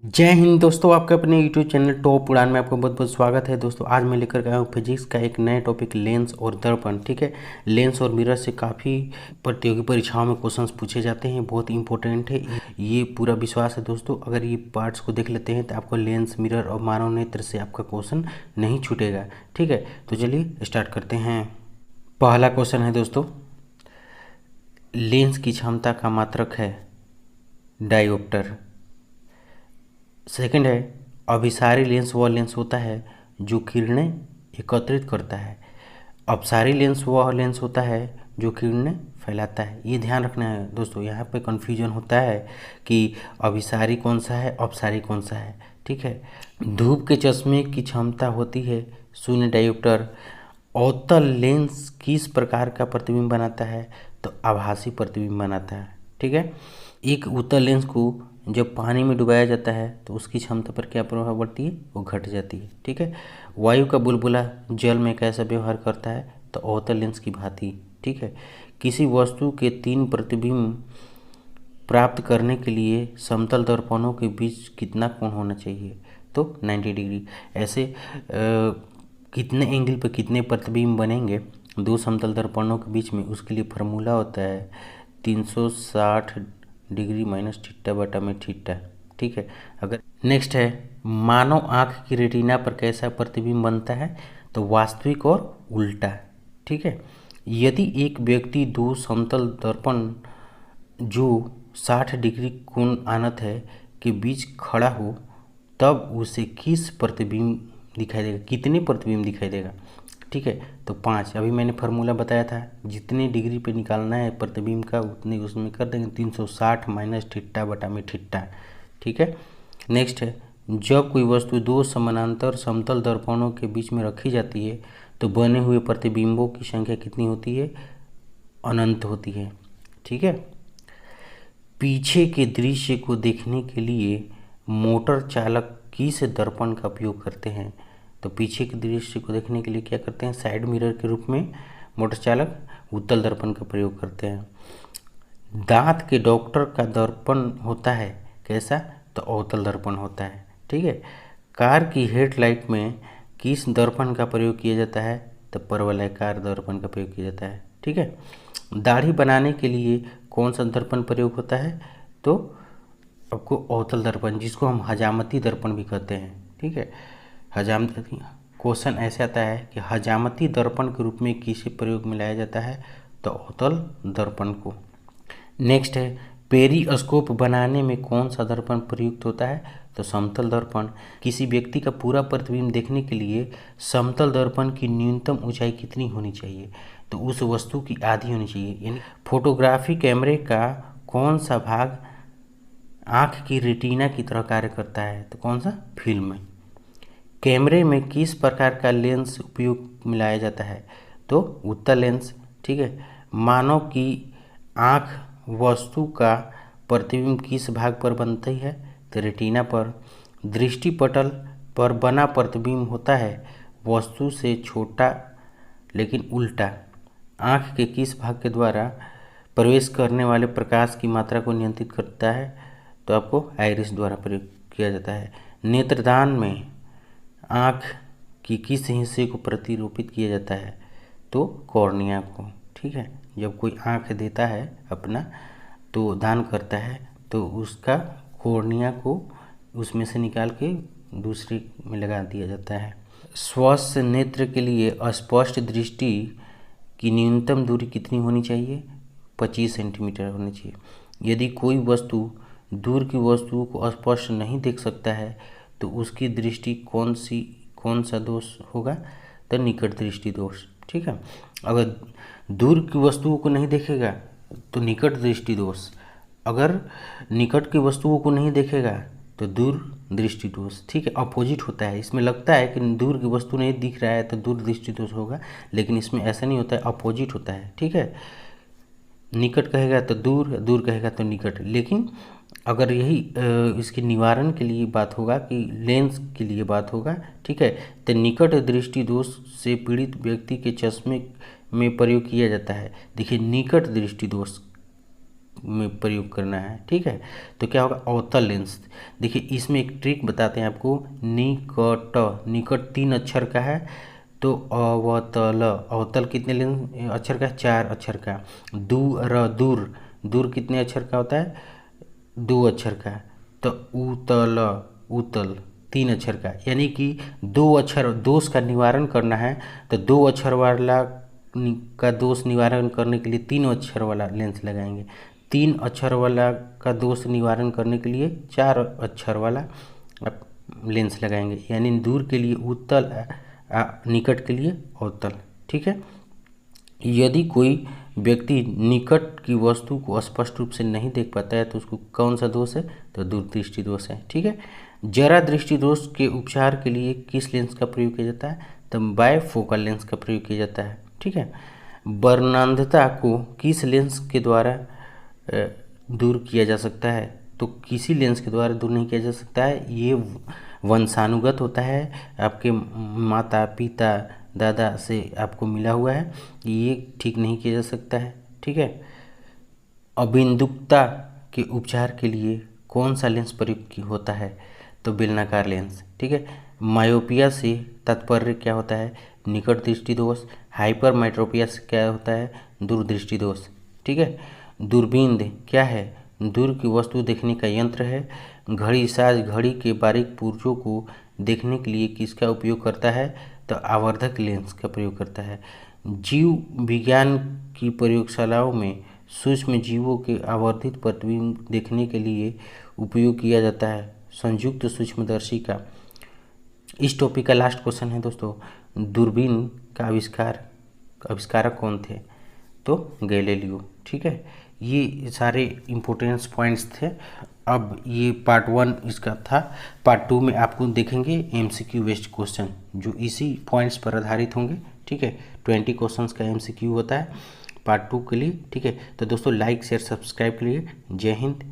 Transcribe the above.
जय हिंद दोस्तों, आपके अपने यूट्यूब चैनल टॉप उड़ान में आपका बहुत बहुत स्वागत है। दोस्तों आज मैं लेकर आया हूँ फिजिक्स का एक नया टॉपिक, लेंस और दर्पण। ठीक है, लेंस और मिरर से काफ़ी प्रतियोगी परीक्षाओं में क्वेश्चंस पूछे जाते हैं, बहुत इंपॉर्टेंट है ये। पूरा विश्वास है दोस्तों, अगर ये पार्ट्स को देख लेते हैं तो आपको लेंस, मिरर और मानव नेत्र से आपका क्वेश्चन नहीं छूटेगा। ठीक है, तो चलिए स्टार्ट करते हैं। पहला क्वेश्चन है दोस्तों, लेंस की क्षमता का मात्रक है डायोप्टर। सेकंड है, अभिसारी लेंस वह लेंस होता है जो किरणें एकत्रित करता है। अपसारी लेंस वह लेंस होता है जो किरणें फैलाता है। ये ध्यान रखना है दोस्तों, यहाँ पे कन्फ्यूजन होता है कि अभिसारी कौन सा है, अपसारी कौन सा है। ठीक है, धूप के चश्मे की क्षमता होती है शून्य डायोप्टर। अवतल लेंस किस प्रकार का प्रतिबिंब बनाता है, तो आभासी प्रतिबिंब बनाता है। ठीक है, एक उत्तल लेंस को जब पानी में डुबाया जाता है तो उसकी क्षमता पर क्या प्रभाव पड़ती है, वो घट जाती है। ठीक है, वायु का बुलबुला जल में कैसा व्यवहार करता है, तो अवतल लेंस की भांति। ठीक है, किसी वस्तु के 3 प्रतिबिंब प्राप्त करने के लिए समतल दर्पणों के बीच कितना कोण होना चाहिए, तो 90 डिग्री। ऐसे कितने एंगल पर कितने प्रतिबिंब बनेंगे दो समतल दर्पणों के बीच में, उसके लिए फार्मूला होता है 360 डिग्री माइनस थीटा बटा में थीटा। ठीक है, अगर नेक्स्ट है, मानव आँख की रेटिना पर कैसा प्रतिबिंब बनता है, तो वास्तविक और उल्टा। ठीक है, यदि एक व्यक्ति दो समतल दर्पण जो 60 डिग्री कोण आनत है के बीच खड़ा हो, तब उसे किस प्रतिबिंब दिखाई देगा, कितने प्रतिबिंब दिखाई देगा। ठीक है, तो 5। अभी मैंने फार्मूला बताया था, जितने डिग्री पे निकालना है प्रतिबिंब का उतने उसमें कर देंगे 360 माइनस थीटा बटा में थीटा। ठीक है, नेक्स्ट है, जब कोई वस्तु दो समानांतर समतल दर्पणों के बीच में रखी जाती है तो बने हुए प्रतिबिंबों की संख्या कितनी होती है, अनंत होती है। ठीक है, पीछे के दृश्य को देखने के लिए मोटर चालक किस दर्पण का उपयोग करते हैं, तो पीछे के दृश्य को देखने के लिए क्या करते हैं, साइड मिरर के रूप में मोटर चालक उत्तल दर्पण का प्रयोग करते हैं। दांत के डॉक्टर का दर्पण होता है कैसा, तो अवतल दर्पण होता है। ठीक है, कार की हेडलाइट में किस दर्पण का प्रयोग किया जाता है, तो परवलयाकार दर्पण का प्रयोग किया जाता है। ठीक है, दाढ़ी बनाने के लिए कौन सा दर्पण प्रयोग होता है, तो आपको अवतल दर्पण, जिसको हम हजामती दर्पण भी कहते हैं। ठीक है, हजामती क्वेश्चन ऐसे आता है कि हजामती दर्पण के रूप में किसे प्रयोग में लाया जाता है, तो अवतल दर्पण को। नेक्स्ट है, पेरिस्कोप बनाने में कौन सा दर्पण प्रयुक्त होता है, तो समतल दर्पण। किसी व्यक्ति का पूरा प्रतिबिंब देखने के लिए समतल दर्पण की न्यूनतम ऊंचाई कितनी होनी चाहिए, तो उस वस्तु की आधी होनी चाहिए। यानी फोटोग्राफी कैमरे का कौन सा भाग आँख की रेटिना की तरह कार्य करता है, तो कौन सा, फिल्म। कैमरे में किस प्रकार का लेंस उपयोग में लाया जाता है, तो उत्तल लेंस। ठीक है, मानव की आँख वस्तु का प्रतिबिंब किस भाग पर बनती है, तो रेटिना पर। दृष्टिपटल पर बना प्रतिबिंब होता है वस्तु से छोटा लेकिन उल्टा। आँख के किस भाग के द्वारा प्रवेश करने वाले प्रकाश की मात्रा को नियंत्रित करता है, तो आपको आइरिस द्वारा प्रयोग किया जाता है। नेत्रदान में आँख की किस हिस्से को प्रतिरूपित किया जाता है, तो कॉर्निया को। ठीक है, जब कोई आँख देता है अपना, तो दान करता है, तो उसका कॉर्निया को उसमें से निकाल के दूसरे में लगा दिया जाता है। स्वस्थ नेत्र के लिए अस्पष्ट दृष्टि की न्यूनतम दूरी कितनी होनी चाहिए, 25 सेंटीमीटर होनी चाहिए। यदि कोई वस्तु दूर की वस्तुओं को स्पष्ट नहीं देख सकता है तो उसकी दृष्टि कौन सा दोष होगा, तो निकट दृष्टि दोष। ठीक है, अगर दूर की वस्तुओं को नहीं देखेगा तो निकट दृष्टि दोष, अगर निकट की वस्तुओं को नहीं देखेगा तो दूर दृष्टि दोष। ठीक है, अपोजिट होता है। इसमें लगता है कि दूर की वस्तु नहीं दिख रहा है तो दूर दृष्टि दोष होगा, लेकिन इसमें ऐसा नहीं होता है, अपोजिट होता है। ठीक है, निकट कहेगा तो दूर, दूर कहेगा तो निकट। लेकिन अगर यही इसके निवारण के लिए बात होगा कि लेंस के लिए बात होगा, ठीक है, तो निकट दृष्टि दोष से पीड़ित व्यक्ति के चश्मे में प्रयोग किया जाता है। देखिए, निकट दृष्टि दोष में प्रयोग करना है, ठीक है। तो क्या होगा, अवतल लेंस। देखिए इसमें एक ट्रिक बताते हैं आपको, निकट, निकट 3 अक्षर का है, तो अवतल, अवतल कितने लेंस अक्षर का है, 4 अक्षर का। दूर, दूर, दूर कितने अक्षर का होता है, 2 अक्षर का। तो उतल, उतल 3 अक्षर का, यानी कि 2 अक्षर दोष का निवारण करना है, तो 2 अक्षर वाला का दोष निवारण करने के लिए 3 अक्षर वाला लेंस लगाएंगे, 3 अक्षर वाला का दोष निवारण करने के लिए 4 अक्षर वाला लेंस लगाएंगे, यानी दूर के लिए उत्तल, निकट के लिए अवतल, ठीक है। यदि कोई व्यक्ति निकट की वस्तु को स्पष्ट रूप से नहीं देख पाता है तो उसको कौन सा दोष है, तो दूरदृष्टि दोष है, ठीक है। जरा दृष्टि दोष के उपचार के लिए किस लेंस का प्रयोग किया जाता है, तो बायफोकल लेंस का प्रयोग किया जाता है, ठीक है। वर्णांधता को किस लेंस के द्वारा दूर किया जा सकता है, तो किसी लेंस के द्वारा दूर नहीं किया जा सकता है, ये वंशानुगत होता है, आपके माता पिता दादा से आपको मिला हुआ है, ये ठीक नहीं किया जा सकता है, ठीक है। अबिंदुकता के उपचार के लिए कौन सा लेंस प्रयुक्त होता है, तो बेलनाकार लेंस, ठीक है। मायोपिया से तात्पर्य क्या होता है, निकट दृष्टि दोष। हाइपरमेट्रोपिया से क्या होता है, दूरदृष्टि दोष, ठीक है। दूरबीन क्या है, दूर की वस्तु देखने का यंत्र है। घड़ी साज घड़ी के बारीक पुर्जों को देखने के लिए किसका उपयोग करता है, तो आवर्धक लेंस का प्रयोग करता है। जीव विज्ञान की प्रयोगशालाओं में सूक्ष्म जीवों के आवर्धित प्रतिबिंब देखने के लिए उपयोग किया जाता है संयुक्त सूक्ष्मदर्शी का। इस टॉपिक का लास्ट क्वेश्चन है दोस्तों, दूरबीन का आविष्कारक कौन थे, तो गैलीलियो, ठीक है। ये सारे इम्पोर्टेंस पॉइंट्स थे। अब ये पार्ट 1 इसका था, पार्ट 2 में आपको देखेंगे MCQ बेस्ड क्वेश्चन जो इसी पॉइंट्स पर आधारित होंगे, ठीक है। 20 क्वेश्चंस का MCQ होता है पार्ट 2 के लिए, ठीक है। तो दोस्तों लाइक शेयर सब्सक्राइब करिए। जय हिंद।